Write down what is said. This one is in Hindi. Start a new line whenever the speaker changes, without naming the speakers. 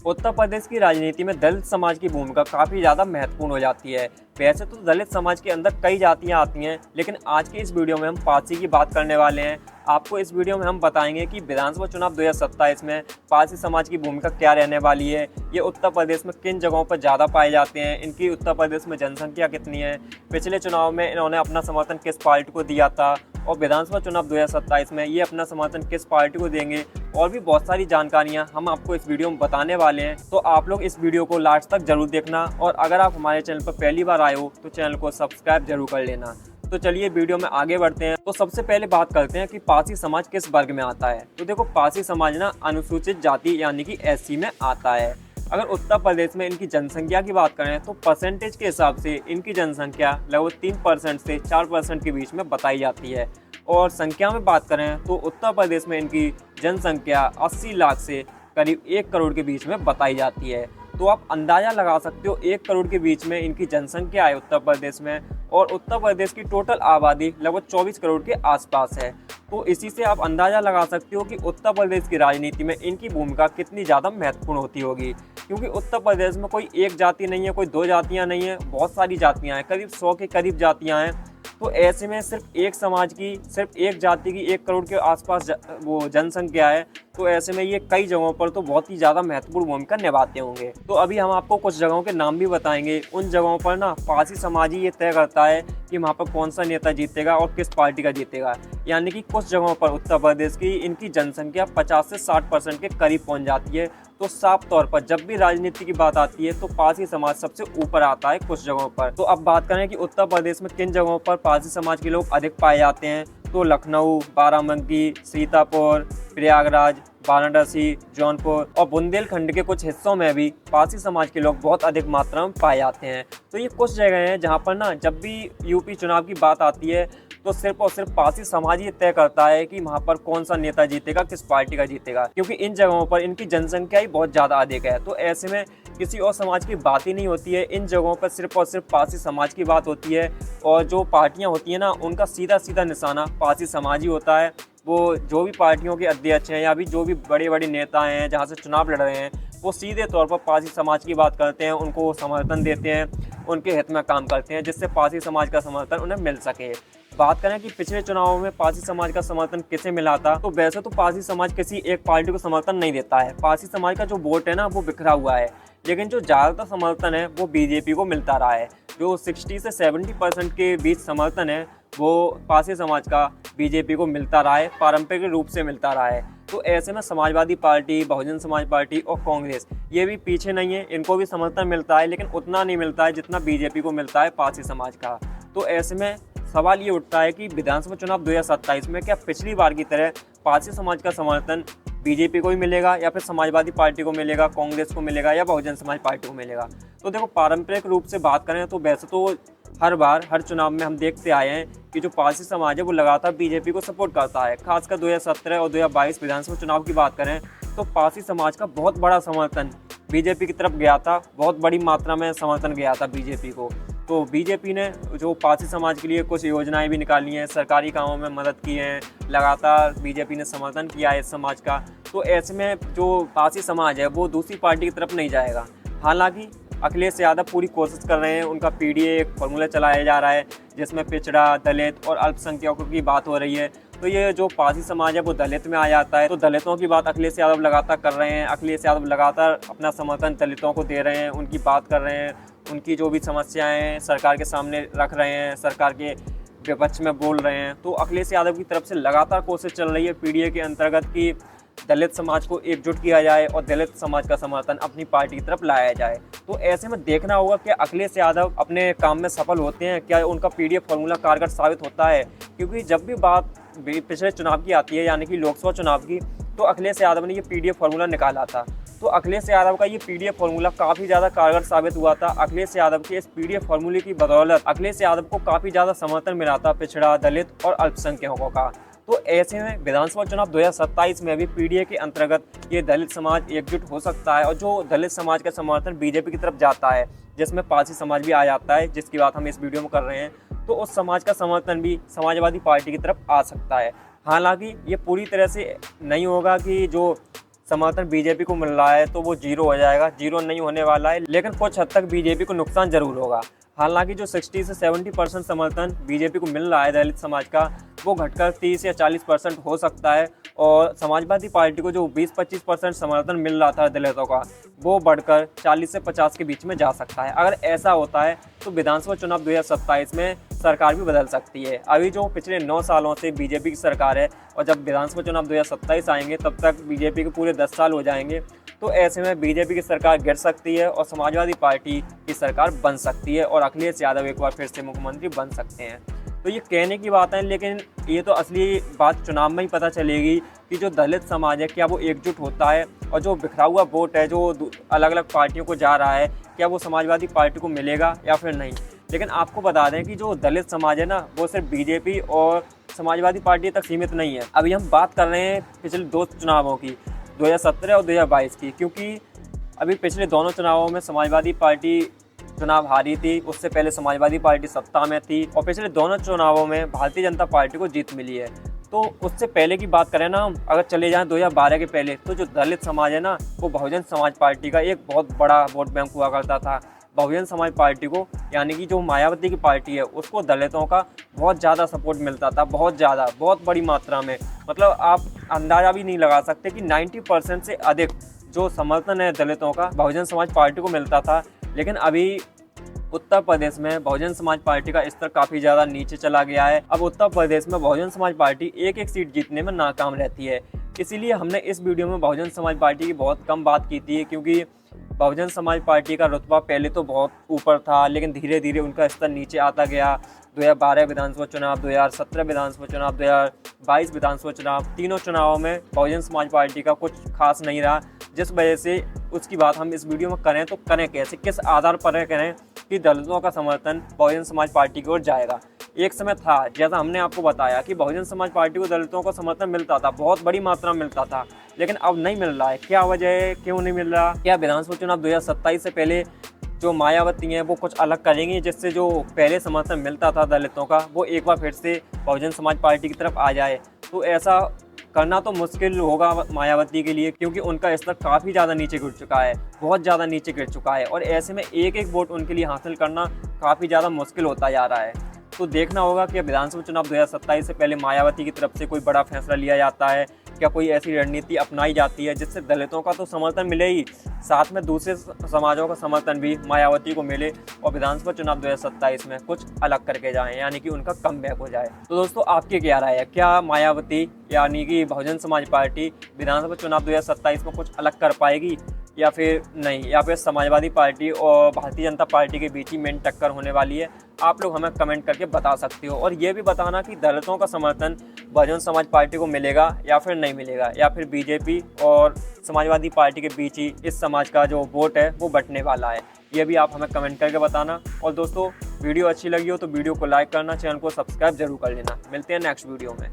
उत्तर प्रदेश की राजनीति में दलित समाज की भूमिका काफ़ी ज़्यादा महत्वपूर्ण हो जाती है। वैसे तो दलित समाज के अंदर कई जातियां आती हैं, लेकिन आज के इस वीडियो में हम पारसी की बात करने वाले हैं। आपको इस वीडियो में हम बताएंगे कि विधानसभा चुनाव 2027 में पारसी समाज की भूमिका क्या रहने वाली है, ये उत्तर प्रदेश में किन जगहों पर ज़्यादा पाए जाते हैं, इनकी उत्तर प्रदेश में जनसंख्या कितनी है, पिछले चुनाव में इन्होंने अपना समर्थन किस पार्टी को दिया था और विधानसभा चुनाव 2027 में ये अपना समर्थन किस पार्टी को देंगे, और भी बहुत सारी जानकारियां हम आपको इस वीडियो में बताने वाले हैं। तो आप लोग इस वीडियो को लास्ट तक जरूर देखना, और अगर आप हमारे चैनल पर पहली बार आए हो तो चैनल को सब्सक्राइब जरूर कर लेना। तो चलिए वीडियो में आगे बढ़ते हैं। तो सबसे पहले बात करते हैं कि पारसी समाज किस वर्ग में आता है। तो देखो, पारसी समाज ना अनुसूचित जाति यानी कि एससी में आता है। अगर उत्तर प्रदेश में इनकी जनसंख्या की बात करें तो परसेंटेज के हिसाब से इनकी जनसंख्या लगभग 3% से 4% के बीच में बताई जाती है। और संख्या में बात करें तो उत्तर प्रदेश में इनकी जनसंख्या 80 लाख से करीब 1 करोड़ के बीच में बताई जाती है। तो आप अंदाज़ा लगा सकते हो 1 करोड़ के बीच में इनकी जनसंख्या है उत्तर प्रदेश में, और उत्तर प्रदेश की टोटल आबादी लगभग 24 करोड़ के आसपास है। तो इसी से आप अंदाज़ा लगा सकते हो कि उत्तर प्रदेश की राजनीति में इनकी भूमिका कितनी ज़्यादा महत्वपूर्ण होती होगी, क्योंकि उत्तर प्रदेश में कोई एक जाति नहीं है, कोई दो जातियाँ नहीं है, बहुत सारी जातियाँ हैं, करीब 100 के करीब जातियाँ हैं। तो ऐसे में सिर्फ एक समाज की, सिर्फ एक जाति की 1 करोड़ के आसपास वो जनसंख्या है। तो ऐसे में ये कई जगहों पर तो बहुत ही ज़्यादा महत्वपूर्ण भूमिका निभाते होंगे। तो अभी हम आपको कुछ जगहों के नाम भी बताएंगे। उन जगहों पर ना पारसी समाज ही ये तय करता है कि वहाँ पर कौन सा नेता जीतेगा और किस पार्टी का जीतेगा। यानी कि कुछ जगहों पर उत्तर प्रदेश की इनकी जनसंख्या 50 से 60% के करीब पहुँच जाती है। तो साफ तौर पर जब भी राजनीति की बात आती है तो पारसी समाज सबसे ऊपर आता है कुछ जगहों पर। तो अब बात करें कि उत्तर प्रदेश में किन जगहों पर पारसी समाज के लोग अधिक पाए जाते हैं, तो लखनऊ, बाराबंकी, सीतापुर, प्रयागराज, वाराणसी, जौनपुर और बुंदेलखंड के कुछ हिस्सों में भी पारसी समाज के लोग बहुत अधिक मात्रा में पाए जाते हैं। तो ये कुछ जगह हैं जहाँ पर ना जब भी यूपी चुनाव की बात आती है तो सिर्फ और सिर्फ पारसी समाज ही तय करता है कि वहाँ पर कौन सा नेता जीतेगा, किस पार्टी का जीतेगा, क्योंकि इन जगहों पर इनकी जनसंख्या ही बहुत ज़्यादा अधिक है। तो ऐसे में किसी और समाज की बात ही नहीं होती है, इन जगहों पर सिर्फ और सिर्फ पारसी समाज की बात होती है। और जो पार्टियाँ होती हैं ना, उनका सीधा सीधा निशाना पारसी समाज ही होता है। वो जो भी पार्टियों के अध्यक्ष हैं या भी जो भी बड़े बड़े नेता हैं जहाँ से चुनाव लड़ रहे हैं, वो सीधे तौर पर पारसी समाज की बात करते हैं, उनको समर्थन देते हैं, उनके हित में काम करते हैं, जिससे पारसी समाज का समर्थन उन्हें मिल सके। बात करें कि पिछले चुनावों में पारसी समाज का समर्थन किसे मिला था, तो वैसे तो पारसी समाज किसी एक पार्टी को समर्थन नहीं देता है। पारसी समाज का जो वोट है ना, वो बिखरा हुआ है, लेकिन जो ज़्यादातर समर्थन है वो बीजेपी को मिलता रहा है। जो 60 से 70% के बीच समर्थन है वो पारसी समाज का बीजेपी को मिलता रहा है, पारंपरिक रूप से मिलता रहा है। तो ऐसे में समाजवादी पार्टी, बहुजन समाज पार्टी और कांग्रेस ये भी पीछे नहीं है, इनको भी समर्थन मिलता है, लेकिन उतना नहीं मिलता है जितना बीजेपी को मिलता है पारसी समाज का। तो ऐसे में सवाल ये उठता है कि विधानसभा चुनाव 2027 में क्या पिछली बार की तरह पारसी समाज का समर्थन बीजेपी को ही मिलेगा, या फिर समाजवादी पार्टी को मिलेगा, कांग्रेस को मिलेगा, या बहुजन समाज पार्टी को मिलेगा। तो देखो, पारंपरिक रूप से बात करें तो वैसे तो हर बार हर चुनाव में हम देखते आए हैं कि जो पारसी समाज है वो लगातार बीजेपी को सपोर्ट करता है। खासकर 2017 और 2022 विधानसभा चुनाव की बात करें तो पारसी समाज का बहुत बड़ा समर्थन बीजेपी की तरफ गया था, बहुत बड़ी मात्रा में समर्थन गया था बीजेपी को। तो बीजेपी ने जो पारसी समाज के लिए कुछ योजनाएं भी निकाली हैं, सरकारी कामों में मदद की है, लगातार बीजेपी ने समर्थन किया है इस समाज का। तो ऐसे में जो पारसी समाज है वो दूसरी पार्टी की तरफ नहीं जाएगा। हालांकि अखिलेश यादव पूरी कोशिश कर रहे हैं, उनका पीडीए एक फॉर्मूला चलाया जा रहा है जिसमें पिछड़ा, दलित और अल्पसंख्यकों की बात हो रही है। तो ये जो पारसी समाज है वो दलित में आ जाता है। तो दलितों की बात अखिलेश यादव लगातार कर रहे हैं, अखिलेश यादव लगातार अपना समर्थन दलितों को दे रहे हैं, उनकी बात कर रहे हैं, उनकी जो भी समस्याएं हैं सरकार के सामने रख रहे हैं, सरकार के विपक्ष में बोल रहे हैं। तो अखिलेश यादव की तरफ से लगातार कोशिश चल रही है पीडीए के अंतर्गत कि दलित समाज को एकजुट किया जाए और दलित समाज का समर्थन अपनी पार्टी की तरफ लाया जाए। तो ऐसे में देखना होगा कि अखिलेश यादव अपने काम में सफल होते हैं, क्या उनका पीडीए फॉर्मूला कारगर साबित होता है। क्योंकि जब भी बात पिछले चुनाव की आती है, यानी कि लोकसभा चुनाव की, तो अखिलेश यादव ने ये पीडीए फॉर्मूला निकाला था। तो अखिलेश यादव का ये पीडीए फॉर्मूला काफ़ी ज़्यादा कारगर साबित हुआ था। अखिलेश यादव के इस पीडीए फॉर्मूले की बदौलत अखिलेश यादव को काफ़ी ज़्यादा समर्थन मिला था पिछड़ा, दलित और अल्पसंख्यकों का। तो ऐसे में विधानसभा चुनाव 2027 में भी पीडीए के अंतर्गत ये दलित समाज एकजुट हो सकता है, और जो दलित समाज का समर्थन बीजेपी की तरफ जाता है, जिसमें पारसी समाज भी आ जाता है, जिसकी बात हम इस वीडियो में कर रहे हैं, तो उस समाज का समर्थन भी समाजवादी पार्टी की तरफ आ सकता है। हालांकि ये पूरी तरह से नहीं होगा कि जो समर्थन बीजेपी को मिल रहा है तो वो जीरो हो जाएगा। जीरो नहीं होने वाला है, लेकिन कुछ हद तक बीजेपी को नुकसान जरूर होगा। हालांकि जो 60 से 70% समर्थन बीजेपी को मिल रहा है दलित समाज का, वो घटकर 30 या 40% हो सकता है, और समाजवादी पार्टी को जो 20-25% समर्थन मिल रहा था दलितों का, वो बढ़कर 40 से 50 के बीच में जा सकता है। अगर ऐसा होता है तो विधानसभा चुनाव 2027 में सरकार भी बदल सकती है। अभी जो पिछले 9 सालों से बीजेपी की सरकार है, और जब विधानसभा चुनाव 2027 आएंगे तब तक बीजेपी के पूरे 10 साल हो जाएंगे। तो ऐसे में बीजेपी की सरकार गिर सकती है और समाजवादी पार्टी की सरकार बन सकती है, और अखिलेश यादव एक बार फिर से मुख्यमंत्री बन सकते हैं। तो ये कहने की बात है, लेकिन ये तो असली बात चुनाव में ही पता चलेगी कि जो दलित समाज है क्या वो एकजुट होता है, और जो बिखरा हुआ वोट है जो अलग अलग पार्टियों को जा रहा है क्या वो समाजवादी पार्टी को मिलेगा या फिर नहीं। लेकिन आपको बता दें कि जो दलित समाज है ना, वो सिर्फ बीजेपी और समाजवादी पार्टी तक सीमित नहीं है। अभी हम बात कर रहे हैं पिछले 2 चुनावों की, 2017 और 2022 की, क्योंकि अभी पिछले दोनों चुनावों में समाजवादी पार्टी चुनाव हारी थी, उससे पहले समाजवादी पार्टी सत्ता में थी, और पिछले दोनों चुनावों में भारतीय जनता पार्टी को जीत मिली है। तो उससे पहले की बात करें ना, अगर चले जाएं 2012 के पहले, तो जो दलित समाज है ना, वो बहुजन समाज पार्टी का एक बहुत बड़ा वोट बैंक हुआ करता था। बहुजन समाज पार्टी को, यानी कि जो मायावती की पार्टी है, उसको दलितों का बहुत ज़्यादा सपोर्ट मिलता था, बहुत ज़्यादा, बहुत बड़ी मात्रा में। मतलब आप अंदाज़ा भी नहीं लगा सकते कि 90% से अधिक जो समर्थन है दलितों का बहुजन समाज पार्टी को मिलता था। लेकिन अभी उत्तर प्रदेश में बहुजन समाज पार्टी का स्तर काफ़ी ज़्यादा नीचे चला गया है। अब उत्तर प्रदेश में बहुजन समाज पार्टी एक सीट जीतने में नाकाम रहती है। इसीलिए हमने इस वीडियो में बहुजन समाज पार्टी की बहुत कम बात की थी, क्योंकि बहुजन समाज पार्टी का रुतबा पहले तो बहुत ऊपर था, लेकिन धीरे धीरे उनका स्तर नीचे आता गया। 2012 विधानसभा चुनाव, 2017 विधानसभा चुनाव, 2022 विधानसभा चुनाव, तीनों चुनावों में बहुजन समाज पार्टी का कुछ खास नहीं रहा, जिस वजह से उसकी बात हम इस वीडियो में करें तो करें कैसे, किस आधार पर करें कि दलितों का समर्थन बहुजन समाज पार्टी की ओर जाएगा। एक समय था, जैसा हमने आपको बताया, कि बहुजन समाज पार्टी को दलितों का समर्थन मिलता था, बहुत बड़ी मात्रा में मिलता था, लेकिन अब नहीं मिल रहा है। क्या वजह है, क्यों नहीं मिल रहा? क्या विधानसभा चुनाव 2027 से पहले जो मायावती हैं वो कुछ अलग करेंगी, जिससे जो पहले समर्थन मिलता था दलितों का वो एक बार फिर से बहुजन समाज पार्टी की तरफ आ जाए? तो ऐसा करना तो मुश्किल होगा मायावती के लिए, क्योंकि उनका स्तर काफ़ी ज़्यादा नीचे गिर चुका है, बहुत ज़्यादा नीचे गिर चुका है, और ऐसे में एक एक वोट उनके लिए हासिल करना काफ़ी ज़्यादा मुश्किल होता जा रहा है। तो देखना होगा कि विधानसभा चुनाव 2027 से पहले मायावती की तरफ से कोई बड़ा फैसला लिया जाता है, क्या कोई ऐसी रणनीति अपनाई जाती है जिससे दलितों का तो समर्थन मिले ही, साथ में दूसरे समाजों का समर्थन भी मायावती को मिले, और विधानसभा चुनाव 2027 में कुछ अलग करके जाएं, यानी कि उनका कमबैक हो जाए। तो दोस्तों, आपकी क्या राय है? क्या मायावती यानी कि बहुजन समाज पार्टी विधानसभा चुनाव 2027 में कुछ अलग कर पाएगी या फिर नहीं, या फिर समाजवादी पार्टी और भारतीय जनता पार्टी के बीच ही मेन टक्कर होने वाली है? आप लोग हमें कमेंट करके बता सकते हो, और ये भी बताना कि दलितों का समर्थन बहुजन समाज पार्टी को मिलेगा या फिर नहीं मिलेगा, या फिर बीजेपी और समाजवादी पार्टी के बीच ही इस समाज का जो वोट है वो बंटने वाला है। ये भी आप हमें कमेंट करके बताना। और दोस्तों, वीडियो अच्छी लगी हो तो वीडियो को लाइक करना, चैनल को सब्सक्राइब जरूर कर लेना। मिलते हैं नेक्स्ट वीडियो में।